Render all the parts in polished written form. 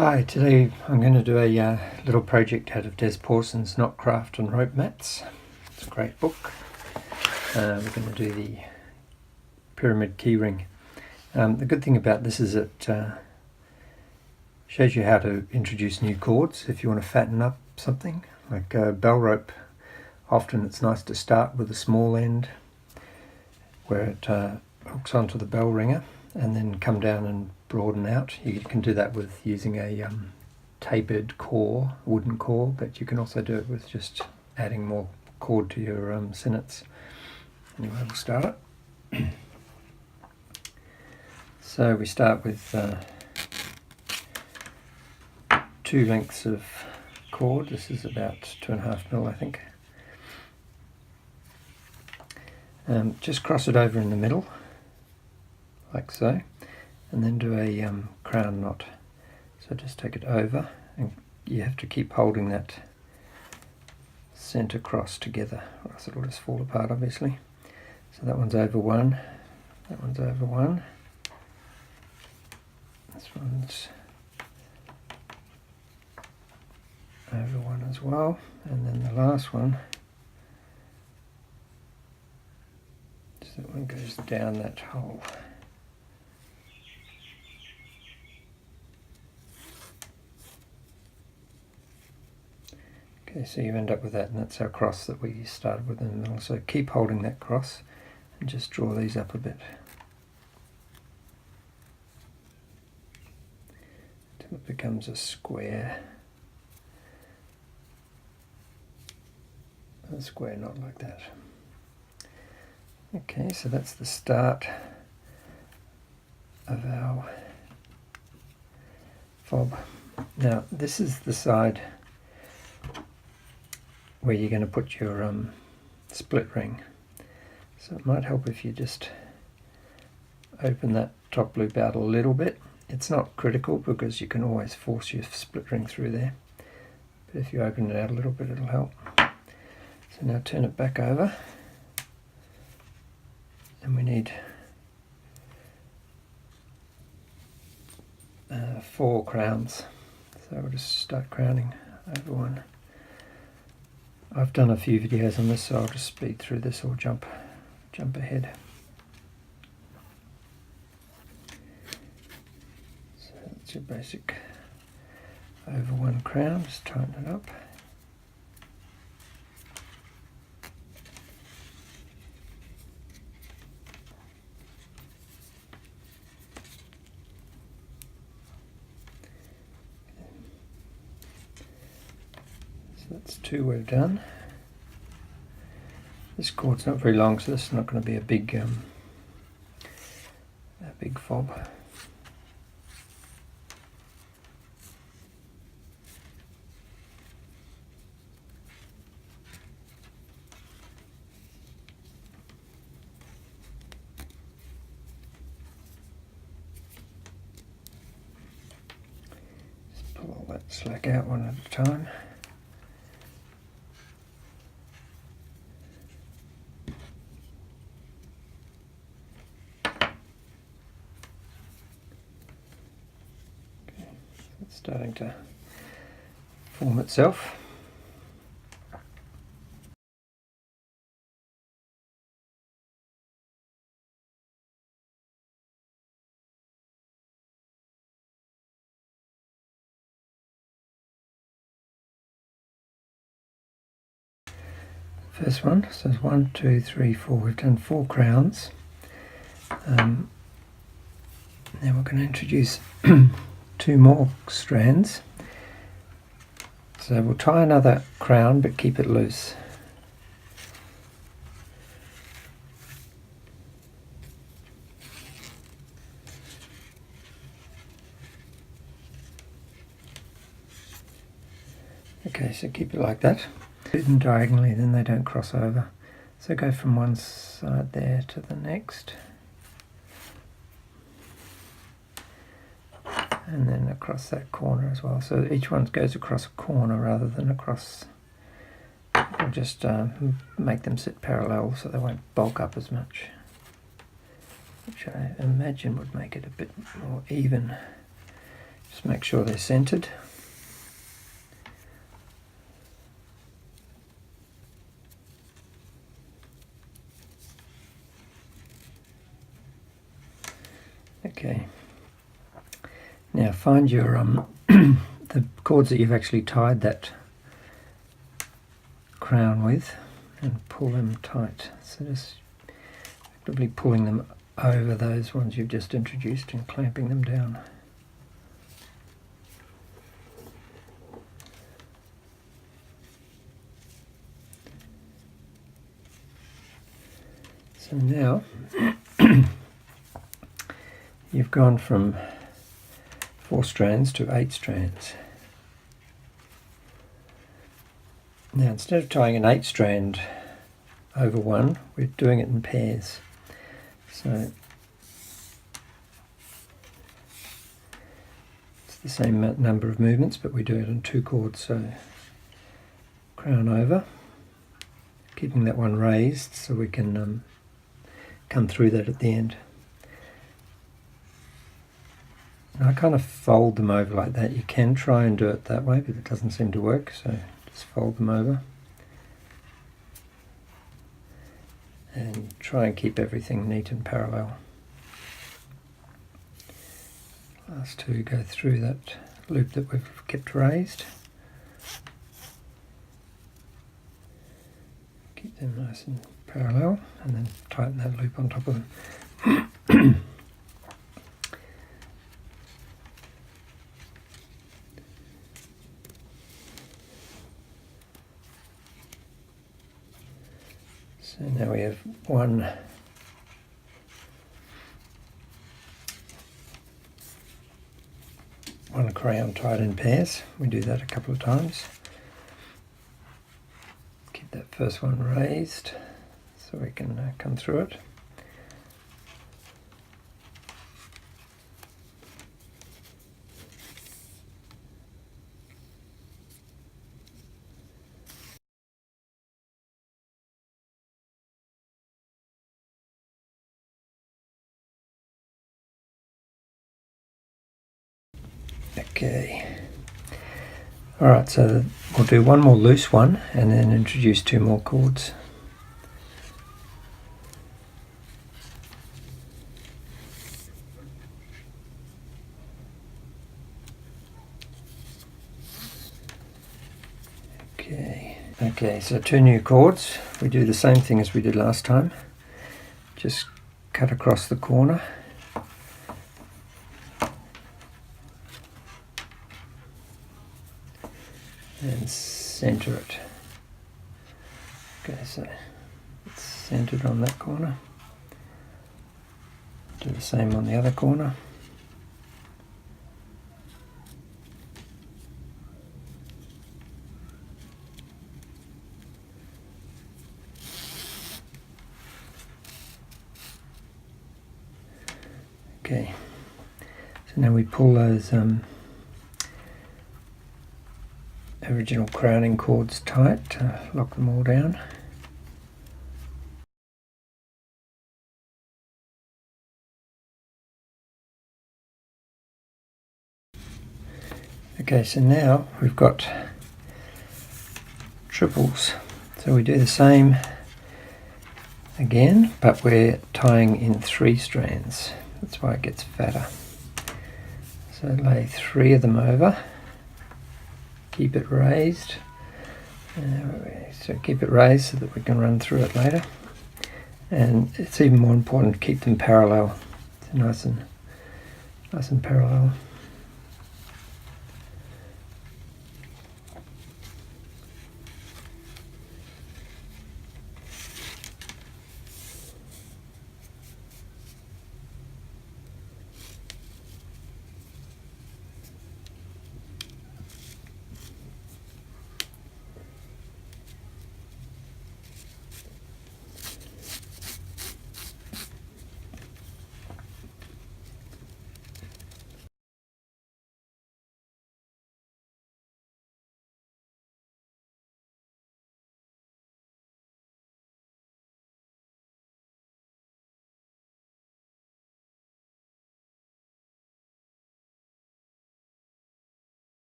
Hi, today I'm going to do a little project out of Des Pawson's Knotcraft and Rope Mats. It's a great book. We're going to do the pyramid keyring. The good thing about this is it shows you how to introduce new chords if you want to fatten up something. Like bell rope, often it's nice to start with a small end where it hooks onto the bell ringer and then come down and broaden out. You can do that with using a tapered core, wooden core, but you can also do it with just adding more cord to your sennets. Anyway, we'll start it. So we start with 2 lengths of cord. This is about 2.5 mil, I think. Just cross it over in the middle, like so, and then do a crown knot. So just take it over, and you have to keep holding that centre cross together, or else it'll just fall apart, obviously. So that one's over one, that one's over one, this one's over one as well, and then the last one, so that one goes down that hole. Okay, so you end up with that, and that's our cross that we started with in the middle. So keep holding that cross and just draw these up a bit until it becomes a square knot like that. Okay, so that's the start of our fob. Now this is the side where you're going to put your split ring. So it might help if you just open that top loop out a little bit. It's not critical because you can always force your split ring through there, but if you open it out a little bit, it'll help. So now turn it back over, and we need 4 crowns. So we'll just start crowning over one. I've done a few videos on this, so I'll just speed through this or jump ahead. So that's your basic over one crown. Just tighten it up. That's 2 we've done. This cord's not very long, so this is not going to be a big fob. Just pull all that slack out one at a time. It's starting to form itself. First one, so it's 1, 2, 3, 4. We've done 4 crowns. Now we're going to introduce 2 more strands. So we'll tie another crown but keep it loose. Okay, so keep it like that. Do them diagonally, then they don't cross over. So go from one side there to the next. And then across that corner as well. So each one goes across a corner rather than across. We'll just make them sit parallel so they won't bulk up as much, which I imagine would make it a bit more even. Just make sure they're centered. Okay. Now find your the cords that you've actually tied that crown with and pull them tight. So just actively pulling them over those ones you've just introduced and clamping them down. So now you've gone from 4 strands to 8 strands. Now instead of tying an 8 strand over one, we're doing it in pairs. So it's the same number of movements, but we do it on 2 cords. So crown over, keeping that one raised so we can come through that at the end. And I kind of fold them over like that. You can try and do it that way, but it doesn't seem to work, so just fold them over. And try and keep everything neat and parallel. Last 2 go through that loop that we've kept raised. Keep them nice and parallel, and then tighten that loop on top of them. So now we have one crown tied in pairs. We do that a couple of times. Keep that first one raised so we can come through it. Okay. Alright, so we'll do one more loose one and then introduce 2 more chords. Okay, so 2 new chords. We do the same thing as we did last time. Just cut across the corner. And center it. Okay, so it's centered on that corner. Do the same on the other corner. Okay, so now we pull those original crowning cords tight to lock them all down. Okay, so now we've got triples. So we do the same again, but we're tying in 3 strands. That's why it gets fatter. So lay 3 of them over. Keep it raised. So keep it raised so that we can run through it later. And it's even more important to keep them parallel. So nice and parallel.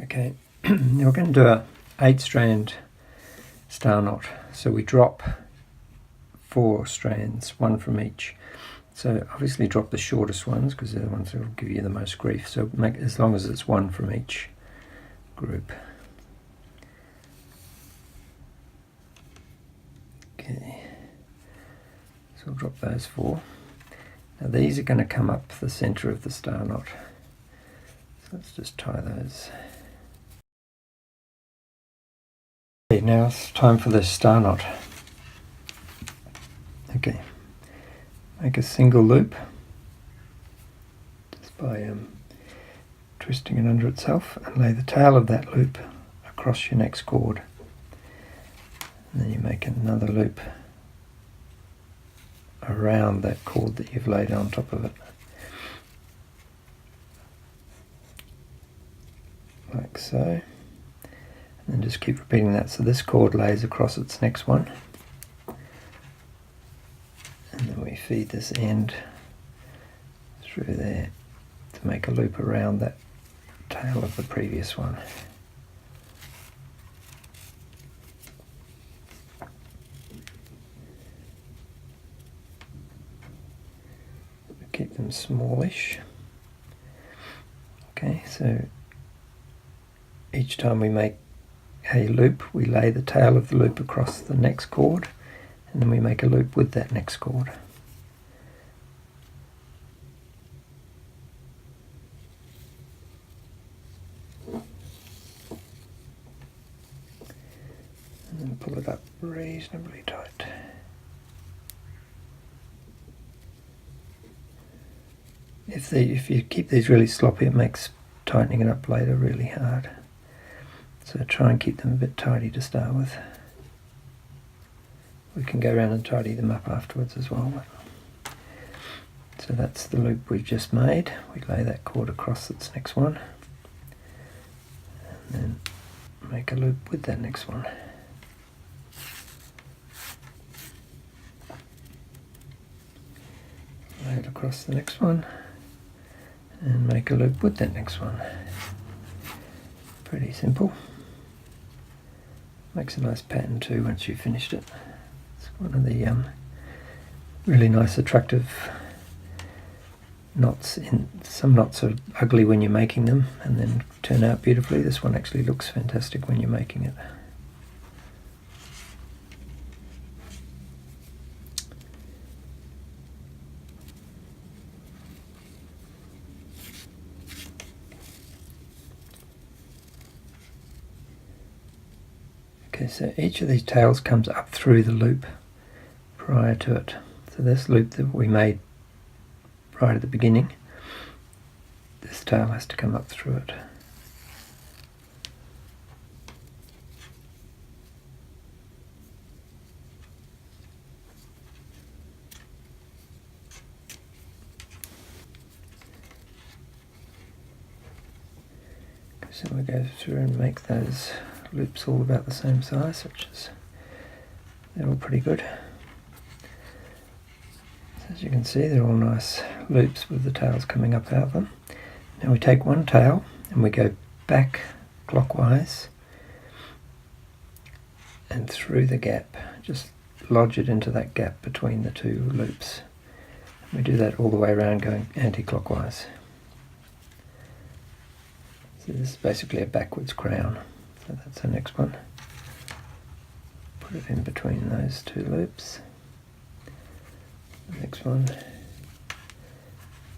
Okay, now we're going to do a 8-strand star knot. So we drop 4 strands, 1 from each. So obviously drop the shortest ones because they're the ones that will give you the most grief. So make as long as it's 1 from each group. Okay, so we'll drop those 4. Now these are going to come up the center of the star knot. So let's just tie those. Okay, now it's time for the star knot. Okay, make a single loop just by twisting it under itself, and lay the tail of that loop across your next cord. And then you make another loop around that cord that you've laid on top of it. Like so. And then just keep repeating that. So this cord lays across its next one. And then we feed this end through there to make a loop around that tail of the previous one. Keep them smallish. Okay, so each time we make a loop, we lay the tail of the loop across the next cord, and then we make a loop with that next cord. And then pull it up reasonably tight. If you keep these really sloppy, it makes tightening it up later really hard. So try and keep them a bit tidy to start with. We can go around and tidy them up afterwards as well. So that's the loop we've just made. We lay that cord across its next one, and then make a loop with that next one. Lay it across the next one, and make a loop with that next one. Pretty simple. Makes a nice pattern too once you've finished it. It's one of the really nice attractive knots. Some knots are ugly when you're making them and then turn out beautifully. This one actually looks fantastic when you're making it. Okay, so each of these tails comes up through the loop prior to it. So this loop that we made right at the beginning, this tail has to come up through it. So we go through and make those loops all about the same size, which is, they're all pretty good. So as you can see, they're all nice loops with the tails coming up out of them. Now we take one tail and we go back clockwise and through the gap, just lodge it into that gap between the two loops. We do that all the way around, going anti-clockwise. So this is basically a backwards crown. So that's the next one. Put it in between those two loops. The next one.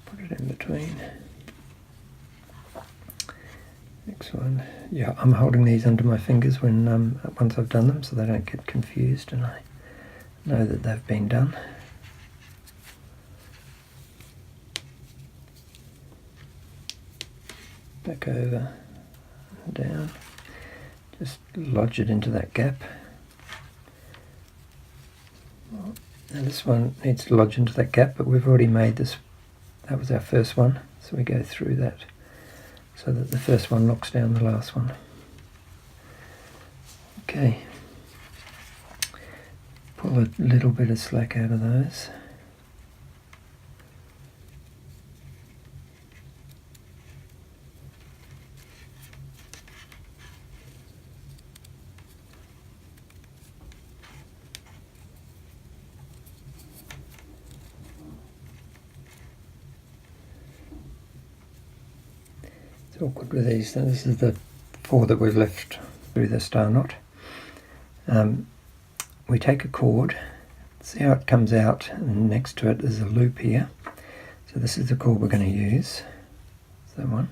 Put it in between. Next one. Yeah, I'm holding these under my fingers when once I've done them, so they don't get confused and I know that they've been done. Back over and down. Just lodge it into that gap. Now this one needs to lodge into that gap, but we've already made this. That was our first one, so we go through that so that the first one knocks down the last one. Okay. Pull a little bit of slack out of those. It's awkward with these. So this is the 4 that we've left through the star knot. We take a cord, see how it comes out, and next to it is a loop here. So this is the cord we're going to use. That one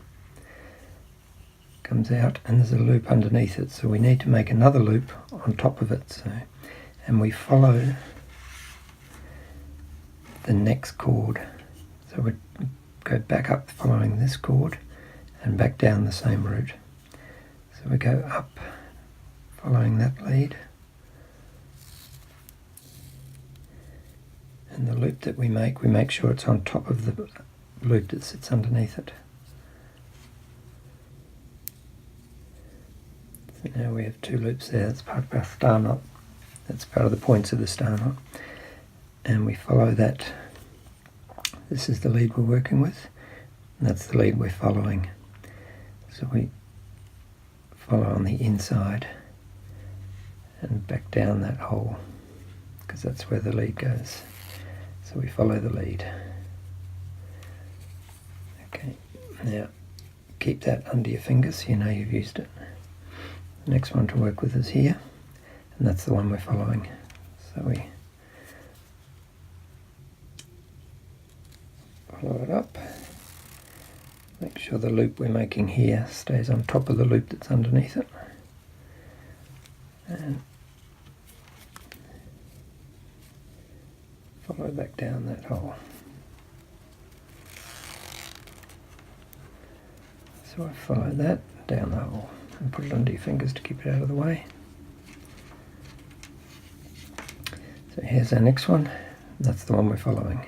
comes out and there's a loop underneath it, so we need to make another loop on top of it. So, and we follow the next cord. So we go back up following this cord and back down the same route. So we go up following that lead, and the loop that we make sure it's on top of the loop that sits underneath it. So now we have 2 loops there. That's part of our star knot. That's part of the points of the star knot. And we follow that. This is the lead we're working with, and that's the lead we're following. So we follow on the inside and back down that hole, because that's where the lead goes. So we follow the lead. Okay, now keep that under your fingers so you know you've used it. The next one to work with is here, and that's the one we're following. So we follow it up. Make sure the loop we're making here stays on top of the loop that's underneath it. And follow back down that hole. So I follow that down the hole and put it under your fingers to keep it out of the way. So here's our next one. That's the one we're following.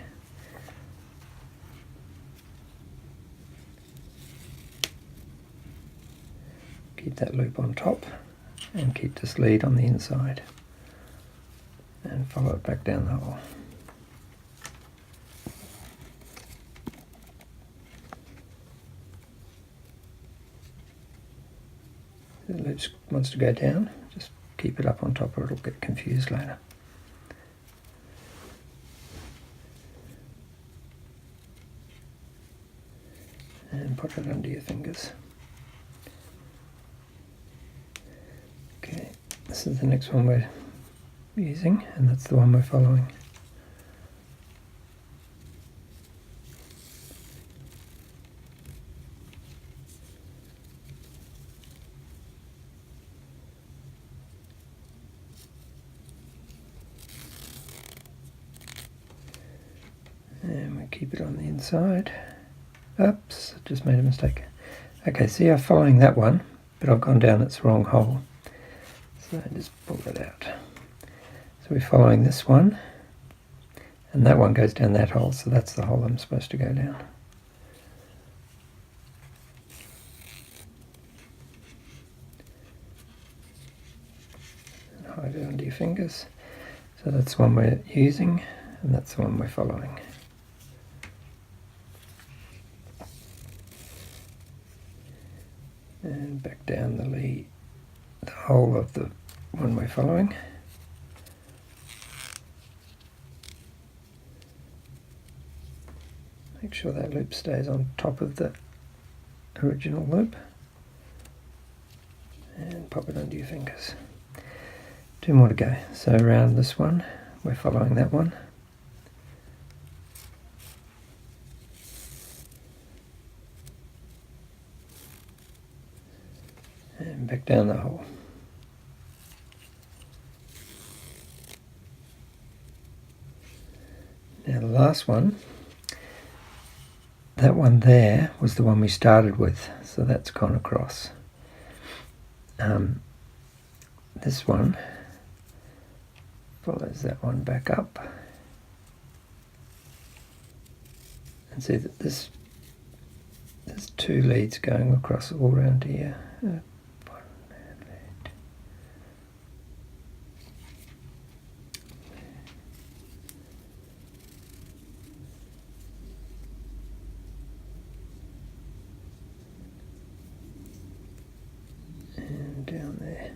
Keep that loop on top and keep this lead on the inside and follow it back down the hole. If the loop wants to go down, just keep it up on top or it'll get confused later. And put it under your fingers. Okay, this is the next one we're using, and that's the one we're following. And we keep it on the inside. Oops, I just made a mistake. Okay, see, I'm following that one, but I've gone down its wrong hole. So I just pull it out. So we're following this one, and that one goes down that hole, so that's the hole I'm supposed to go down. And hide it under your fingers. So that's the one we're using, and that's the one we're following. And back down the lead, the hole of the one we're following. Make sure that loop stays on top of the original loop. And pop it under your fingers. 2 more to go. So around this one, we're following that one. And back down the hole. Now the last one, that one there was the one we started with, so that's gone across. This one follows that one back up. And see that there's 2 leads going across all around here. And down there.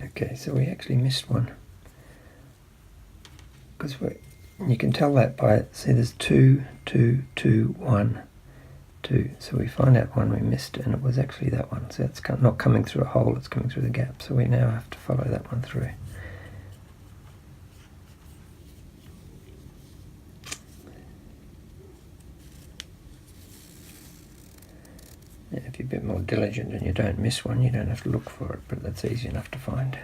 Okay, so we actually missed one. Because you can tell that by, see there's 2, 2, 2, 1, 2. So we find out one we missed, and it was actually that one. So it's not coming through a hole, it's coming through the gap. So we now have to follow that one through. If you're a bit more diligent and you don't miss one, you don't have to look for it, but that's easy enough to find.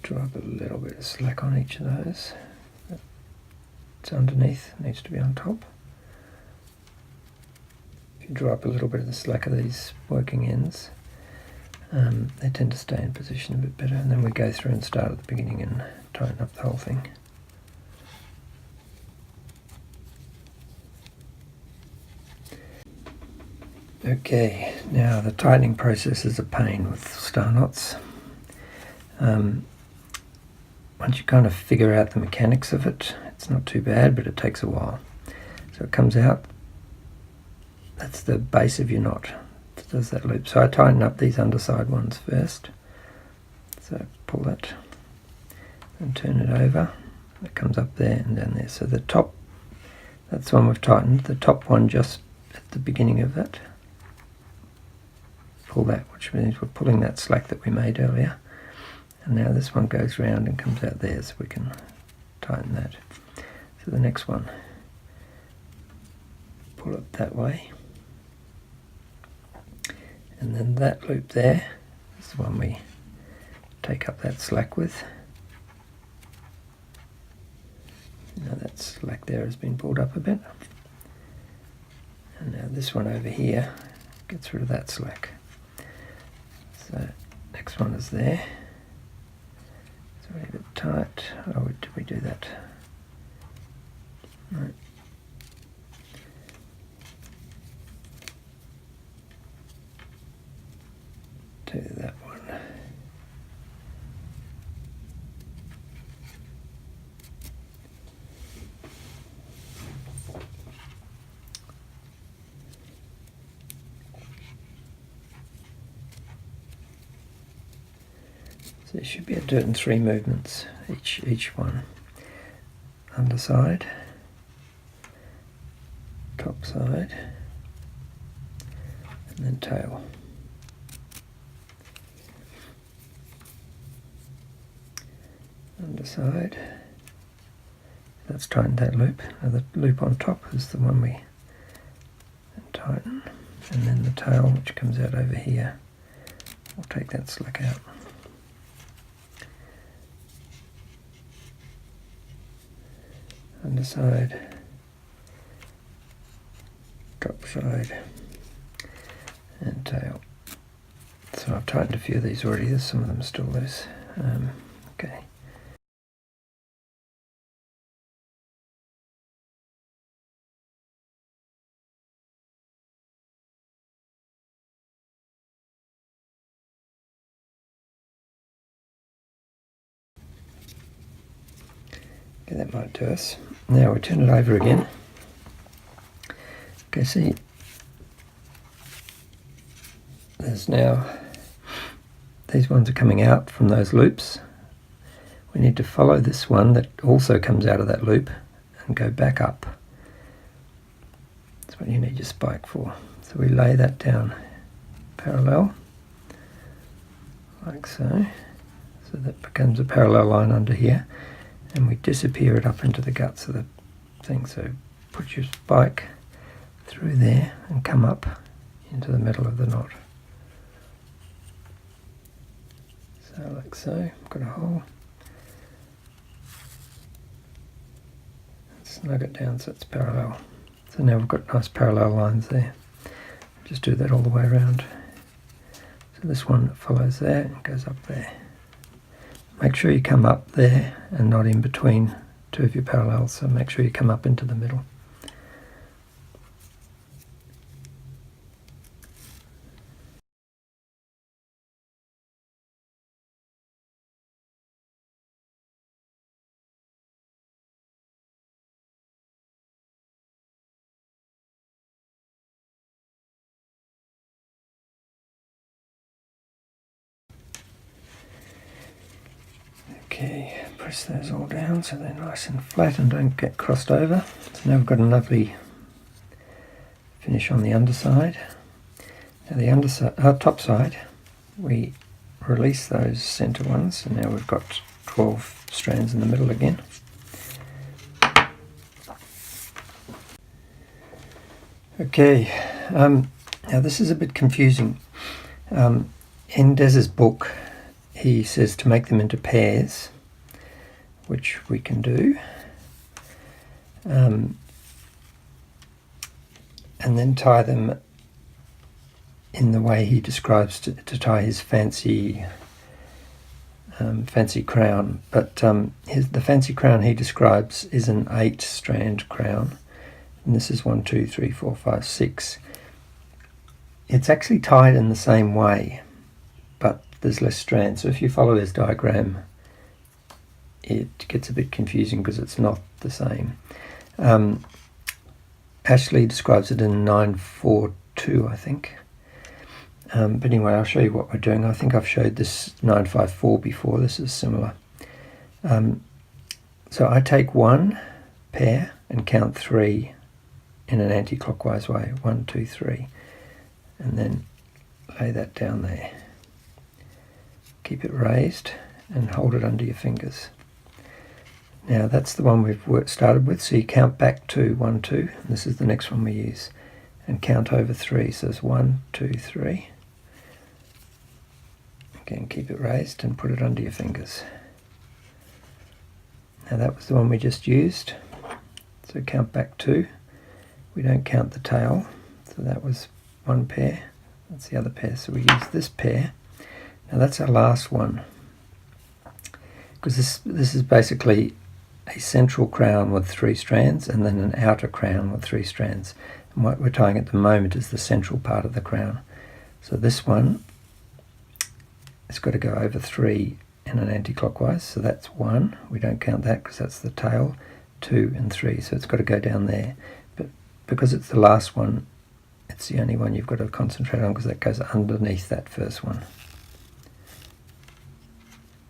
Drop a little bit of slack on each of those. It's underneath, needs to be on top. If you drop a little bit of the slack of these working ends, they tend to stay in position a bit better, and then we go through and start at the beginning and tighten up the whole thing. Okay, now the tightening process is a pain with star knots. Once you kind of figure out the mechanics of it, it's not too bad, but it takes a while. So it comes out, that's the base of your knot. It does that loop. So I tighten up these underside ones first. So pull that and turn it over. It comes up there and down there. So the top, that's the one we've tightened. The top one just at the beginning of it. Pull that, which means we're pulling that slack that we made earlier. And now this one goes round and comes out there, so we can tighten that. So the next one, pull it that way. And then that loop there is the one we take up that slack with. Now that slack there has been pulled up a bit. And now this one over here gets rid of that slack. So next one is there. So leave it tight. Oh, did we do that? No. Do that one. So you should be able to do it in 3 movements, each one. Underside, top side, and then tail. Underside, let's tighten that loop. Now the loop on top is the one we tighten, and then the tail, which comes out over here, we'll take that slack out. Underside, top side, and tail. So I've tightened a few of these already, there's some of them still loose. Okay. Okay, that might do us. Now we turn it over again. Okay, see, there's now, these ones are coming out from those loops. We need to follow this one that also comes out of that loop and go back up. That's what you need your spike for. So we lay that down parallel, like so. So that becomes a parallel line under here. And we disappear it up into the guts of the thing. So put your spike through there and come up into the middle of the knot. So like so, got a hole. Snug it down so it's parallel. So now we've got nice parallel lines there. Just do that all the way around. So this one follows there and goes up there. make sure you come up there and not in between two of your parallels, so make sure you come up into the middle. Okay, press those all down so they're nice and flat and don't get crossed over. So now we've got a lovely finish on the underside. Now the top side, we release those centre ones, and now we've got 12 strands in the middle again. Okay, now this is a bit confusing. In Des's book, he says to make them into pairs, which we can do, and then tie them in the way he describes to tie his fancy crown. But the fancy crown he describes is an 8-strand crown, and this is 1, 2, 3, 4, 5, 6. It's actually tied in the same way, but there's less strands. So if you follow his diagram, it gets a bit confusing because it's not the same. Ashley describes it in 942, I think. But anyway, I'll show you what we're doing. I think I've showed this 954 before. This is similar. So I take one pair and count 3 in an anti-clockwise way. 1, 2, 3. And then lay that down there. Keep it raised and hold it under your fingers. Now that's the one we've started with, so you count back to 1, 2, and this is the next one we use, and count over 3. So it's 1, 2, 3. Again, keep it raised and put it under your fingers. Now that was the one we just used, so count back 2. We don't count the tail, so that was one pair, that's the other pair, so we use this pair. Now that's our last one, because this is basically a central crown with 3 strands and then an outer crown with 3 strands. And what we're tying at the moment is the central part of the crown. So this one has got to go over 3 in an anti-clockwise, so that's 1. We don't count that because that's the tail. 2 and 3, so it's got to go down there. But because it's the last one, it's the only one you've got to concentrate on because that goes underneath that first one.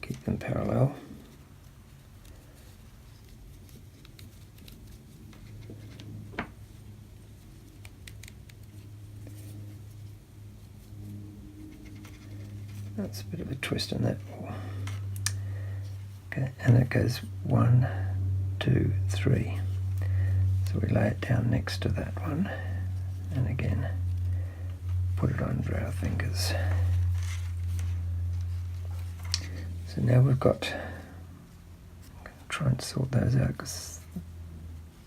Keep them parallel. That's a bit of a twist in that. Okay, and it goes 1, 2, 3. So we lay it down next to that one, and again put it under our fingers. So now we've got, I'm going to try and sort those out because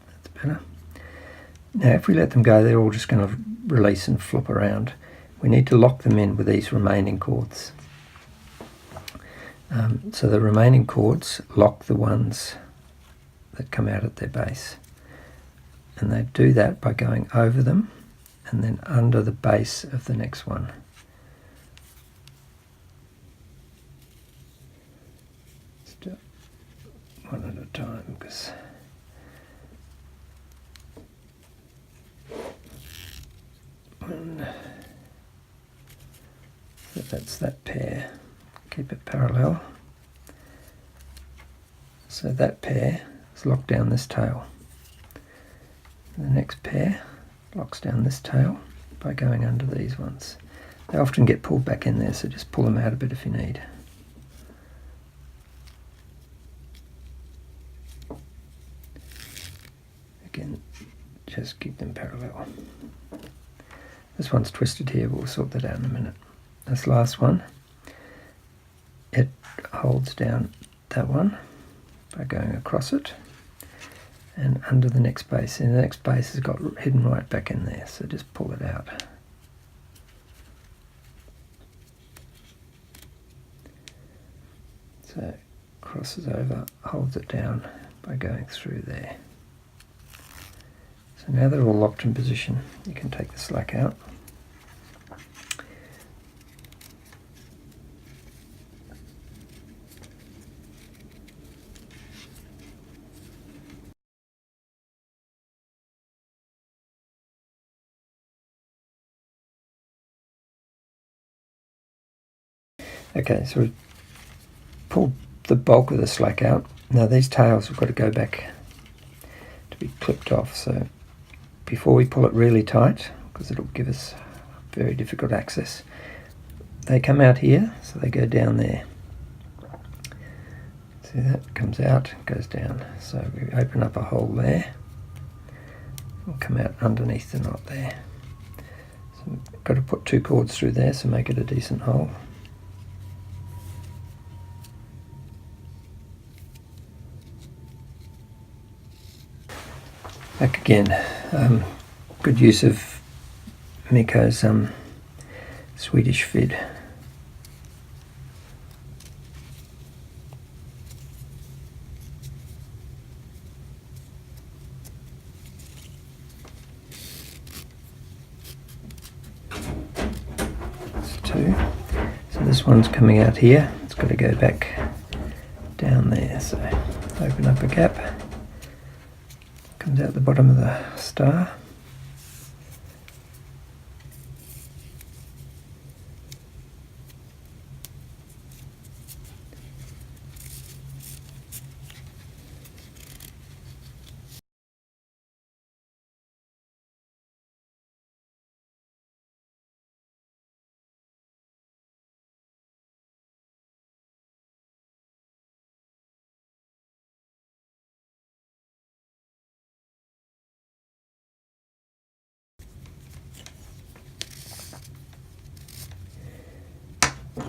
that's better. Now if we let them go, they're all just going to release and flop around. We need to lock them in with these remaining chords. So the remaining chords lock the ones that come out at their base. And they do that by going over them and then under the base of the next one. Let's do it one at a time because one. So that's that pair. Keep it parallel. So that pair is locked down this tail. The next pair locks down this tail by going under these ones. They often get pulled back in there, so just pull them out a bit if you need. Again, just keep them parallel. This one's twisted here, we'll sort that out in a minute. This last one, it holds down that one by going across it and under the next base. And the next base has got hidden right back in there, so just pull it out. So crosses over, holds it down by going through there. So now they're all locked in position. You can take the slack out. Okay, so we've pulled the bulk of the slack out. Now these tails have got to go back to be clipped off. So before we pull it really tight, because it'll give us very difficult access, they come out here, so they go down there. See that? Comes out, goes down. So we open up a hole there and come out underneath the knot there. So we've got to put 2 cords through there, so make it a decent hole. Back again. Good use of Mikko's Swedish fid. That's 2. So this one's coming out here. It's got to go back down there. So open up a gap. Comes out the bottom of the star.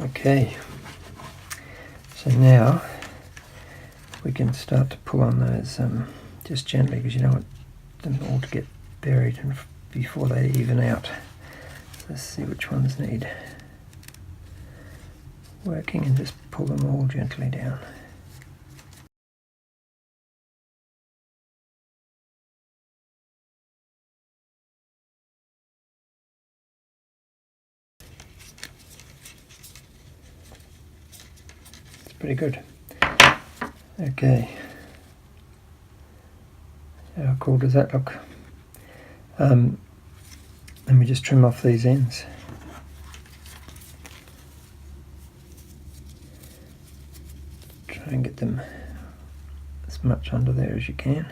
Okay, so now we can start to pull on those just gently, because you don't want them all to get buried and before they even out. Let's see which ones need working, and just pull them all gently down. Pretty good. Okay. How cool does that look? Let me just trim off these ends. Try and get them as much under there as you can.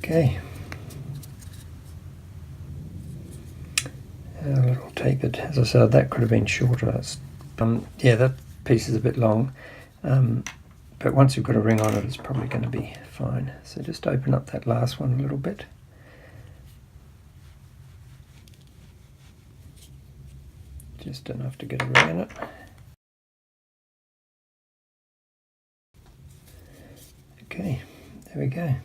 Okay, a little tapered. As I said, that could have been shorter. Yeah, that piece is a bit long, but once you've got a ring on it, it's probably going to be fine. So just open up that last one a little bit. Just enough to get a ring in it. Okay, there we go.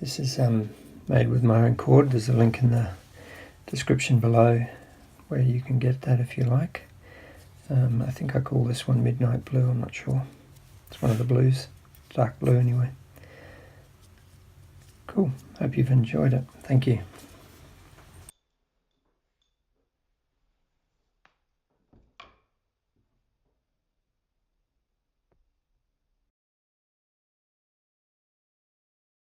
This is made with my own cord. There's a link in the description below where you can get that if you like. I think I call this one Midnight Blue, I'm not sure. It's one of the blues, dark blue anyway. Cool, hope you've enjoyed it. Thank you.